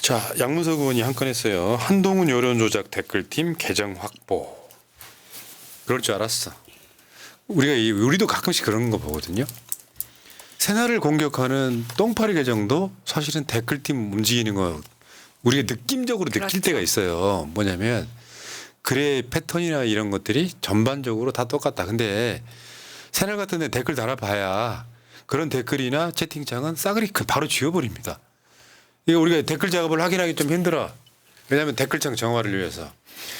자, 양문석 의원이 한 건 했어요. 한동훈 여론조작 댓글팀 계정 확보. 그럴 줄 알았어. 우리도 가끔씩 그런 거 보거든요. 새날을 공격하는 똥파리 계정도 사실은 댓글팀 움직이는 거 우리가 느낌적으로 느낄 그렇죠. 때가 있어요. 뭐냐면 글의 패턴이나 이런 것들이 전반적으로 다 똑같다. 근데 새날 같은 데 댓글 달아봐야 그런 댓글이나 채팅창은 싸그리 바로 지워버립니다. 이거 우리가 댓글 작업을 확인하기 좀 힘들어. 왜냐하면 댓글창 정화를 위해서.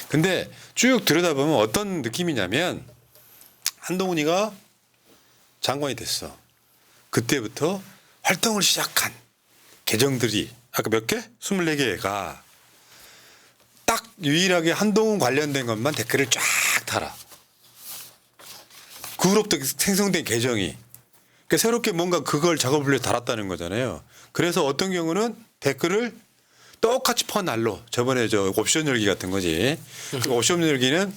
근데 쭉 들여다보면 어떤 느낌이냐면 한동훈이가 장관이 됐어. 그때부터 활동을 시작한 계정들이 아까 몇 개? 24개가 딱 유일하게 한동훈 관련된 것만 댓글을 쫙 달아. 그 후로부터 생성된 계정이. 그러니까 새롭게 뭔가 그걸 작업을 위해 달았다는 거잖아요. 그래서 어떤 경우는 댓글을 똑같이 퍼날로 저번에 저 옵션 열기 같은 거지. 그 옵션 열기는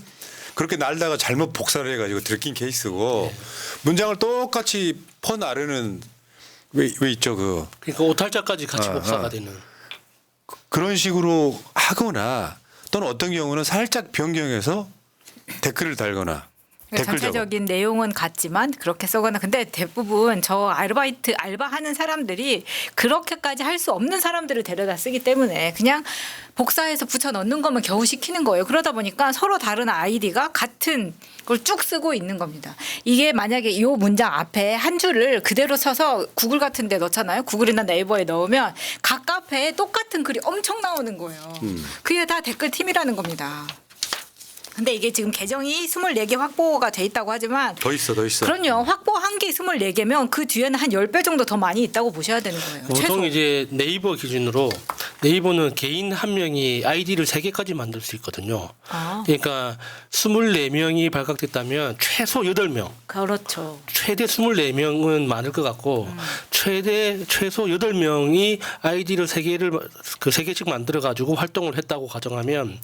그렇게 날다가 잘못 복사를 해가지고 들킨 케이스고 문장을 똑같이 퍼나르는 왜 있죠 그러니까 오탈자까지 같이 복사가 되는. 그런 식으로 하거나 또는 어떤 경우는 살짝 변경해서 댓글을 달거나 댓글 전체적인 내용은 같지만 그렇게 써거나 근데 대부분 저 알바하는 사람들이 그렇게까지 할 수 없는 사람들을 데려다 쓰기 때문에 그냥 복사해서 붙여 넣는 것만 겨우 시키는 거예요. 그러다 보니까 서로 다른 아이디가 같은 걸 쭉 쓰고 있는 겁니다. 이게 만약에 이 문장 앞에 한 줄을 그대로 써서 구글 같은 데 넣잖아요. 구글이나 네이버에 넣으면 각 카페에 똑같은 글이 엄청 나오는 거예요. 그게 다 댓글팀이라는 겁니다. 근데 이게 지금 계정이 24개 확보가 돼 있다고 하지만 더 있어. 그럼요. 확보한 게 24개면 그 뒤에는 한 10배 정도 더 많이 있다고 보셔야 되는 거예요. 보통 최소. 이제 네이버 기준으로 네이버는 개인 한 명이 아이디를 3개까지 만들 수 있거든요. 아. 그러니까 24명이 발각됐다면 최소 8명. 그렇죠. 최대 24명은 많을 것 같고 최소 8명이 아이디를 3개씩 만들어 가지고 활동을 했다고 가정하면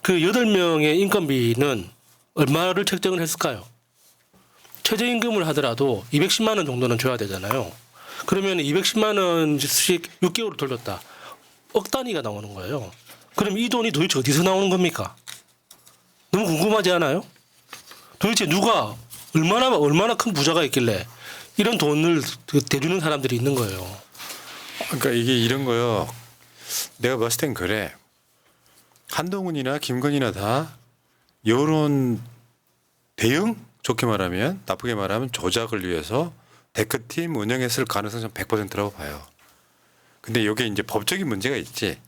그 8명의 인건비는 얼마를 책정을 했을까요? 최저임금을 하더라도 210만 원 정도는 줘야 되잖아요. 그러면 210만 원씩 6개월을 돌렸다. 억 단위가 나오는 거예요. 그럼 이 돈이 도대체 어디서 나오는 겁니까? 너무 궁금하지 않아요? 도대체 누가 얼마나 큰 부자가 있길래 이런 돈을 대주는 사람들이 있는 거예요. 그러니까 이게 이런 거요. 내가 봤을 땐 그래. 한동훈이나 김건희나 다 여론 대응 좋게 말하면 나쁘게 말하면 조작을 위해서 댓글팀 운영했을 가능성은 100%라고 봐요. 근데 이게 이제 법적인 문제가 있지.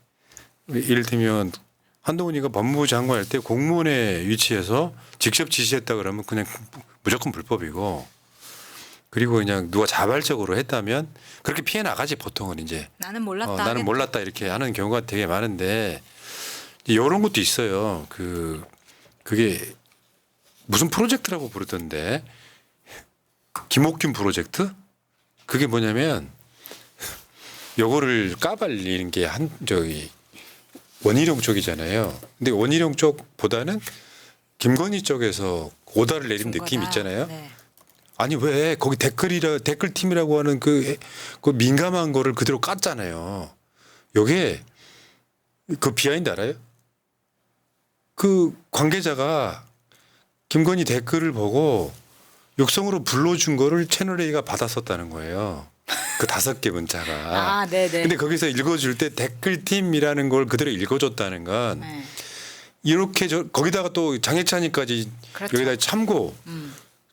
이를테면 한동훈이가 법무부 장관 할 때 공무원의 위치에서 직접 지시했다 그러면 그냥 무조건 불법이고 그리고 그냥 누가 자발적으로 했다면 그렇게 피해 나가지 보통은 이제 나는 몰랐다. 나는 하겠다. 몰랐다 이렇게 하는 경우가 되게 많은데 이런 것도 있어요. 그게 무슨 프로젝트라고 부르던데 김옥균 프로젝트? 그게 뭐냐면 요거를 까발리는 게 원희룡 쪽이잖아요. 근데 원희룡 쪽보다는 김건희 쪽에서 오다를 내린 느낌 있잖아요. 네. 아니 왜 거기 댓글팀이라고 하는 그 민감한 거를 그대로 깠잖아요. 요게 그 비하인드 알아요? 그 관계자가 김건희 댓글을 보고 육성으로 불러준 거를 채널A가 받았었다는 거예요. 그 5개 문자가. 아, 네네. 근데 거기서 읽어줄 때 댓글팀이라는 걸 그대로 읽어줬다는 건 네. 이렇게 거기다가 또 장혜찬이까지 그렇죠. 여기다 참고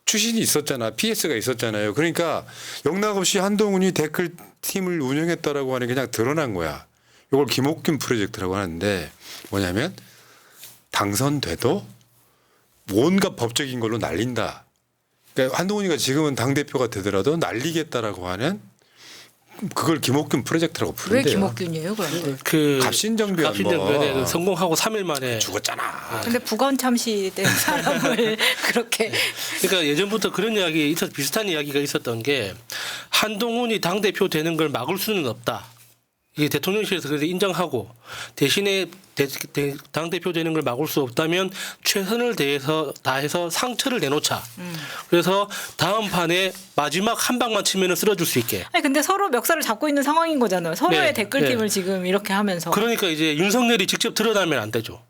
추신이 있었잖아. PS가 있었잖아요. 그러니까 영락없이 한동훈이 댓글팀을 운영했다라고 하는 게 그냥 드러난 거야. 이걸 김옥균 프로젝트라고 하는데 뭐냐면 당선돼도 뭔가 법적인 걸로 날린다. 그러니까 한동훈이가 지금은 당대표가 되더라도 날리겠다라고 하는 그걸 김옥균 프로젝트라고 왜 부른대요. 김옥균이에요, 그런데? 그 갑신정변 갑신정변에 성공하고 3일 만에 죽었잖아. 근데 북언 참시된 사람을 그렇게 그러니까 예전부터 그런 이야기 비슷한 이야기가 있었던 게 한동훈이 당 대표 되는 걸 막을 수는 없다. 이게 대통령실에서 그래서 인정하고 대신에 당 대표 되는 걸 막을 수 없다면 최선을 다해서 상처를 내놓자. 그래서 다음 판에 마지막 한 방만 치면은 쓰러질 수 있게. 아니 근데 서로 멱살을 잡고 있는 상황인 거잖아요. 서로의 네, 댓글팀을 네. 지금 이렇게 하면서. 그러니까 이제 윤석열이 직접 드러나면 안 되죠.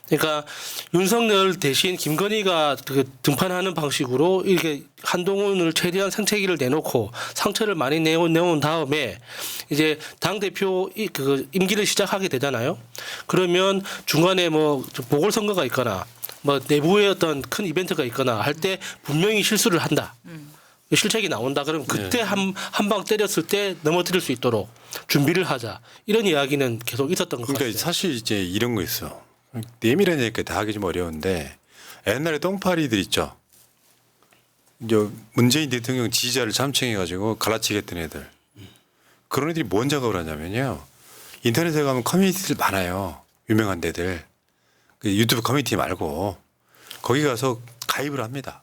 그러니까 윤석열 대신 김건희가 그 등판하는 방식으로 이렇게 한동훈을 최대한 생채기를 내놓고 상처를 많이 내온 다음에 이제 당 대표 그 임기를 시작하게 되잖아요. 그러면 중간에 뭐 보궐선거가 있거나 뭐 내부의 어떤 큰 이벤트가 있거나 할 때 분명히 실수를 한다. 실책이 나온다. 그러면 그때 한 방 때렸을 때 넘어뜨릴 수 있도록 준비를 하자. 이런 이야기는 계속 있었던 것 그러니까 같아요. 사실 이제 이런 거 있어. 내밀한 얘기까지 다 하기 좀 어려운데 옛날에 똥파리들 있죠. 이제 문재인 대통령 지지자를 참칭해가지고 갈라치겠던 애들. 그런 애들이 뭔 작업을 하냐면요. 인터넷에 가면 커뮤니티들 많아요. 유명한 데들. 그 유튜브 커뮤니티 말고 거기 가서 가입을 합니다.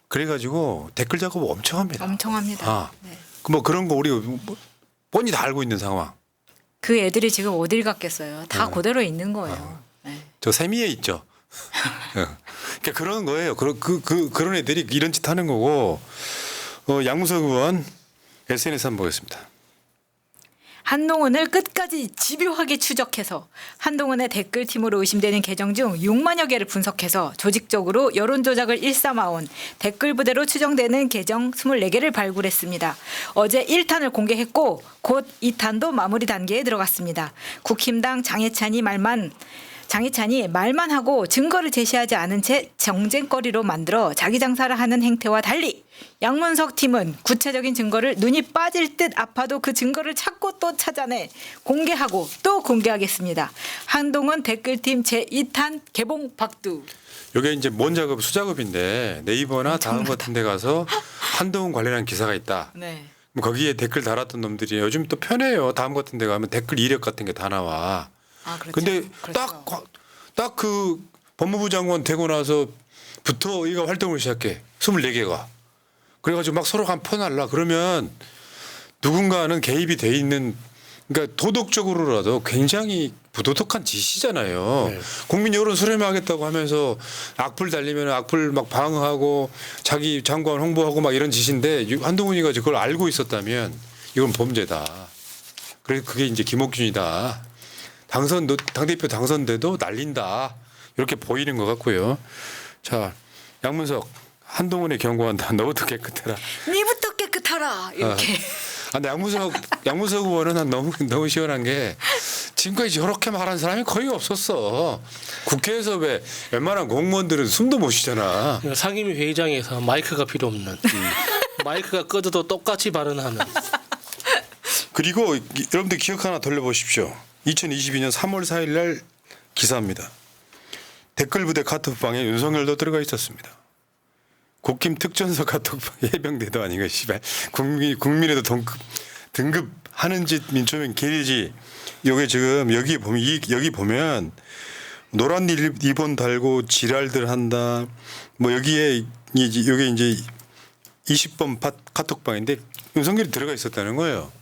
그래가지고 댓글 작업 엄청 합니다. 엄청 합니다. 아, 네. 뭐 그런 거 우리 뻔히 다 알고 있는 상황. 그 애들이 지금 어딜 갔겠어요. 다 그대로 있는 거예요. 네. 저 세미에 있죠. 그러니까 그런 거예요. 그런 애들이 이런 짓 하는 거고. 양무석 의원 SNS 한번 보겠습니다. 한동훈을 끝까지 집요하게 추적해서 한동훈의 댓글팀으로 의심되는 계정 중 6만여 개를 분석해서 조직적으로 여론조작을 일삼아온 댓글 부대로 추정되는 계정 24개를 발굴했습니다. 어제 1탄을 공개했고 곧 2탄도 마무리 단계에 들어갔습니다. 국힘당 장해찬이 말만 하고 증거를 제시하지 않은 채 정쟁거리로 만들어 자기 장사를 하는 행태와 달리 양문석 팀은 구체적인 증거를 눈이 빠질 듯 아파도 그 증거를 찾고 또 찾아내 공개하고 또 공개하겠습니다. 한동훈 댓글팀 제2탄 개봉 박두. 이게 이제 뭔 작업 수작업인데 네이버나 다음 같은 데 가서 한동훈 관련한 기사가 있다. 네. 뭐 거기에 댓글 달았던 놈들이 요즘 또 편해요. 다음 같은 데 가면 댓글 이력 같은 게 다 나와. 아, 그렇죠. 근데 그렇죠. 딱 그 법무부 장관 되고 나서부터 이거 활동을 시작해. 24개가. 그래가지고 막 서로 간 퍼날라. 그러면 누군가는 개입이 돼 있는, 그러니까 도덕적으로라도 굉장히 부도덕한 짓이잖아요. 네. 국민 여론 수렴하겠다고 하면서 악플 달리면 악플 막 방어하고 자기 장관 홍보하고 막 이런 짓인데 한동훈이가 그걸 알고 있었다면 이건 범죄다. 그래서 그게 이제 김옥준이다. 당대표 당선돼도 날린다. 이렇게 보이는 것 같고요. 자, 양문석, 한동훈의 경고한다. 너부터 깨끗해라. 니부터 깨끗하라. 이렇게. 근데 양문석 의원은 난 너무 시원한 게 지금까지 저렇게 말한 사람이 거의 없었어. 국회에서 왜 웬만한 공무원들은 숨도 못 쉬잖아. 상임위 회의장에서 마이크가 필요 없는 마이크가 꺼져도 똑같이 발언하는. 그리고 여러분들 기억 하나 돌려보십시오. 2022년 3월 4일 날 기사입니다. 댓글부대 카톡방에 윤석열도 들어가 있었습니다. 국힘 특전사 카톡방 해병대도 아니고 씨발 국민에도 등급하는 짓 민초면 개리지. 요게 지금 여기 보면 노란 리본 달고 지랄들 한다. 뭐 여기에 요게 이제 20번 카톡방인데 윤석열이 들어가 있었다는 거예요.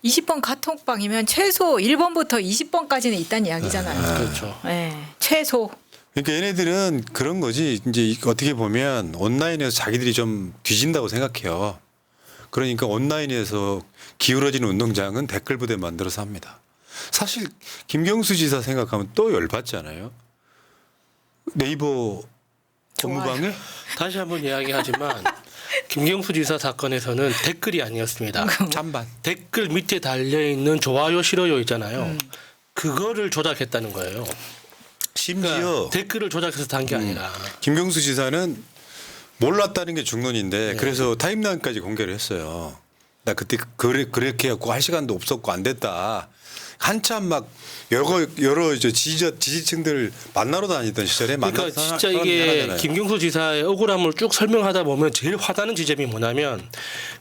20번 카톡방이면 최소 1번부터 20번까지는 있다는 이야기잖아요. 그렇죠. 네, 최소. 그러니까 얘네들은 그런 거지. 이제 어떻게 보면 온라인에서 자기들이 좀 뒤진다고 생각해요. 그러니까 온라인에서 기울어지는 운동장은 댓글 부대 만들어서 합니다. 사실 김경수 지사 생각하면 또 열받잖아요. 네이버 법무방에 다시 한번 이야기하지만 김경수 지사 사건에서는 댓글이 아니었습니다. 찬반. 댓글 밑에 달려있는 좋아요 싫어요 있잖아요. 그거를 조작했다는 거예요. 심지어 그러니까 댓글을 조작해서 단 게 아니라. 김경수 지사는 몰랐다는 게 중론인데 그래서 타임라인까지 공개를 했어요. 나 그때 그렇게 해갖고 할 시간도 없었고 안 됐다. 한참 막 여러 지지층들 만나러 다니던 시절에 그러니까 진짜 이게 김경수 지사의 억울함을 쭉 설명하다 보면 제일 화나는 지점이 뭐냐면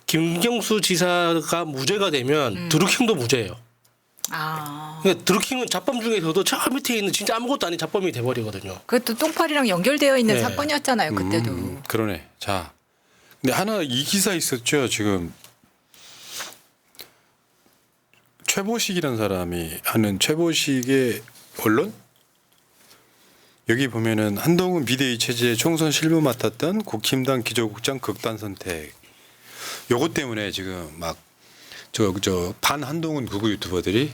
김경수 지사가 무죄가 되면 드루킹도 무죄예요. 아. 그러니까 드루킹은 잡범 중에서도 저 밑에 있는 진짜 아무것도 아닌 잡범이 돼버리거든요. 그것도 똥파리랑 연결되어 있는 네. 사건이었잖아요. 그때도. 그러네. 자, 근데 하나 이 기사 있었죠. 지금 최보식이라는 사람이 하는 최보식의 언론 여기 보면은 한동훈 비대위 체제 총선 실무 맡았던 국힘당 기조국장 극단 선택. 요것 때문에 지금 막 저 반한동훈 극우 유튜버들이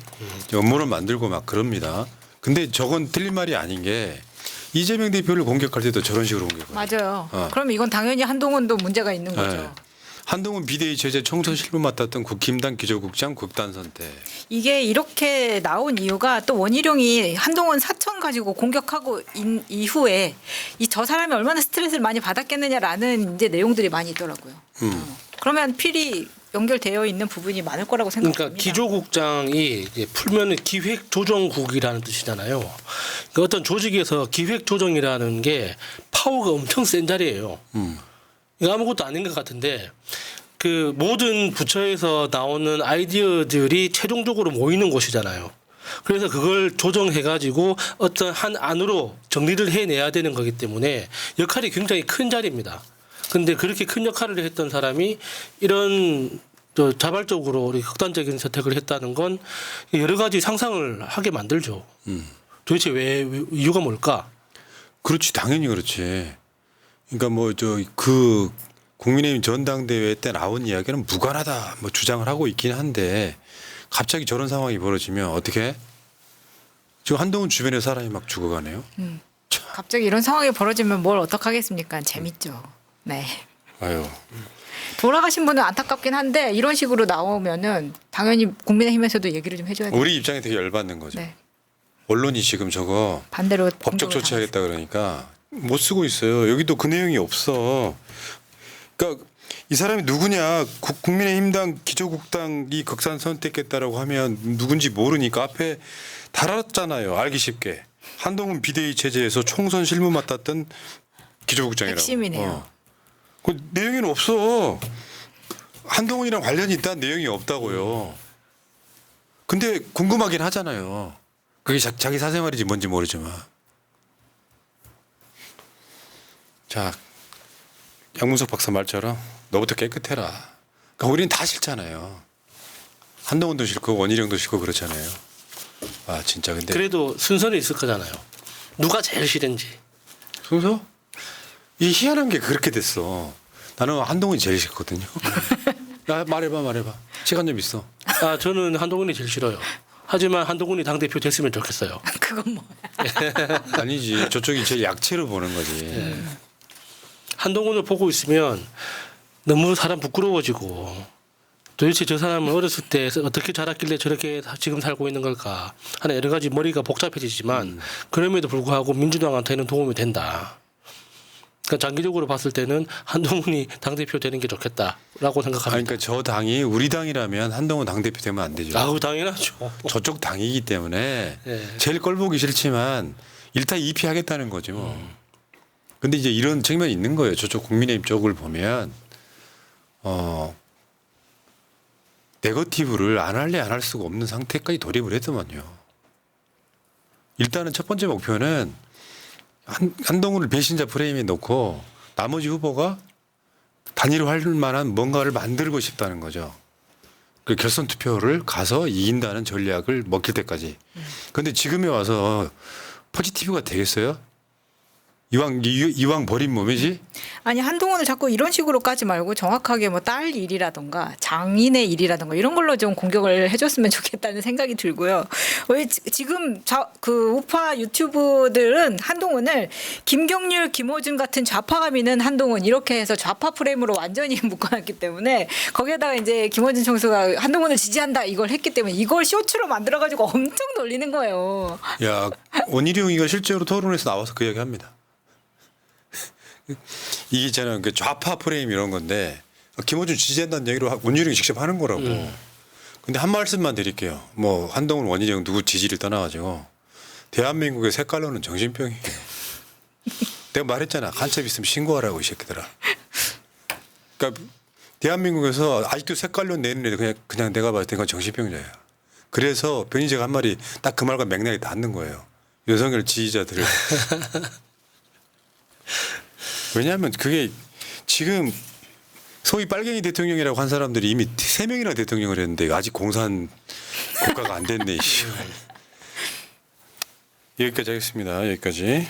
음모론 만들고 막 그럽니다. 근데 저건 틀린 말이 아닌 게 이재명 대표를 공격할 때도 저런 식으로 공격해요. 맞아요. 어. 그럼 이건 당연히 한동훈도 문제가 있는 거죠. 네. 한동훈 비대위 체제 총선 실무 맡았던 국힘당 기조국장 극단 선택. 이게 이렇게 나온 이유가 또 원희룡이 한동훈 사천 가지고 공격하고 이후에 저 사람이 얼마나 스트레스를 많이 받았겠느냐라는 이제 내용들이 많이 있더라고요. 그러면 필히 연결되어 있는 부분이 많을 거라고 생각합니다. 그러니까 기조국장이 이제 풀면은 기획조정국이라는 뜻이잖아요. 그러니까 어떤 조직에서 기획조정이라는 게 파워가 엄청 센 자리예요. 이거 아무것도 아닌 것 같은데 그 모든 부처에서 나오는 아이디어들이 최종적으로 모이는 곳이잖아요. 그래서 그걸 조정해가지고 어떤 한 안으로 정리를 해내야 되는 거기 때문에 역할이 굉장히 큰 자리입니다. 근데 그렇게 큰 역할을 했던 사람이 이런 자발적으로 극단적인 선택을 했다는 건 여러 가지 상상을 하게 만들죠. 도대체 왜 이유가 뭘까? 그렇지 당연히 그렇지. 그러니까 뭐 그 국민의힘 전당대회 때 나온 이야기는 무관하다 뭐 주장을 하고 있긴 한데 갑자기 저런 상황이 벌어지면 어떻게? 지금 한동훈 주변에 사람이 막 죽어가네요. 갑자기 이런 상황이 벌어지면 뭘 어떡하겠습니까? 재밌죠. 네. 아유. 돌아가신 분은 안타깝긴 한데 이런 식으로 나오면은 당연히 국민의힘에서도 얘기를 좀 해줘야 돼요. 우리 입장에 되게 열받는 거죠. 네. 언론이 지금 저거 반대로 법적 공격을 조치하겠다 그러니까 못 쓰고 있어요. 여기도 그 내용이 없어. 그러니까 이 사람이 누구냐? 국민의힘당 기조국당이 극단 선택했다라고 하면 누군지 모르니까 앞에 달았잖아요. 알기 쉽게. 한동훈 비대위 체제에서 총선 실무 맡았던 기조국장이라고. 핵심이네요. 그 내용에는 없어. 한동훈이랑 관련이 있다는 내용이 없다고요. 근데 궁금하긴 하잖아요. 그게 자기 사생활인지 뭔지 모르지만. 자, 양문석 박사 말처럼 너부터 깨끗해라. 그러니까 우리는 다 싫잖아요. 한동훈도 싫고 원희룡도 싫고 그렇잖아요. 아 진짜 근데 그래도 순서는 있을 거잖아요. 누가 제일 싫은지. 순서? 이 희한한 게 그렇게 됐어. 나는 한동훈이 제일 싫거든요. 야, 말해봐. 시간 좀 있어. 아 저는 한동훈이 제일 싫어요. 하지만 한동훈이 당 대표 됐으면 좋겠어요. 그건 뭐야? 아니지. 저쪽이 제일 약체로 보는 거지. 한동훈을 보고 있으면 너무 사람 부끄러워지고 도대체 저 사람은 어렸을 때 어떻게 자랐길래 저렇게 지금 살고 있는 걸까 하는 여러 가지 머리가 복잡해지지만 그럼에도 불구하고 민주당한테는 도움이 된다. 그러니까 장기적으로 봤을 때는 한동훈이 당대표 되는 게 좋겠다라고 생각합니다. 그러니까 저 당이 우리 당이라면 한동훈 당대표 되면 안 되죠. 아우 당연하죠. 저쪽 당이기 때문에 네. 제일 꼴보기 싫지만 일타이피 하겠다는 거죠. 근데 이제 이런 측면이 있는 거예요. 저쪽 국민의힘 쪽을 보면 네거티브를 안 할래 안 할 수가 없는 상태까지 돌입을 했더만요. 일단은 첫 번째 목표는 한동훈을 배신자 프레임에 놓고 나머지 후보가 단일화할 만한 뭔가를 만들고 싶다는 거죠. 그 결선 투표를 가서 이긴다는 전략을 먹힐 때까지. 그런데 지금에 와서 포지티브가 되겠어요? 이왕 버린 몸이지? 아니 한동훈을 자꾸 이런 식으로 까지 말고 정확하게 뭐 딸 일이라던가 장인의 일이라던가 이런 걸로 좀 공격을 해줬으면 좋겠다는 생각이 들고요. 왜 지금 그 우파 유튜브들은 한동훈을 김경률, 김어준 같은 좌파감 있는 한동훈 이렇게 해서 좌파 프레임으로 완전히 묶어놨기 때문에 거기에다가 이제 김어준 총수가 한동훈을 지지한다 이걸 했기 때문에 이걸 쇼츠로 만들어가지고 엄청 놀리는 거예요. 야, 원희룡이가 실제로 토론에서 나와서 그 얘기합니다. 이게 있잖아요. 그 좌파 프레임 이런 건데 김어준 지지한다는 얘기로 원희룡이 직접 하는 거라고. 근데 한 말씀만 드릴게요. 뭐 한동훈 원희룡 누구 지지를 떠나가지고 대한민국의 색깔론은 정신병이에요. 내가 말했잖아. 간첩 있으면 신고하라고 이 새끼들아. 그러니까 대한민국에서 아직도 색깔론 내는 애들 그냥 내가 봤을 때 그건 정신병자예요. 그래서 변희재가 한 말이 딱 그 말과 맥락이 닿는 거예요. 윤석열 지지자들을. 왜냐하면 그게 지금 소위 빨갱이 대통령이라고 한 사람들이 이미 3명이나 대통령을 했는데 아직 공산 국가가 안 됐네. 여기까지 하겠습니다. 여기까지.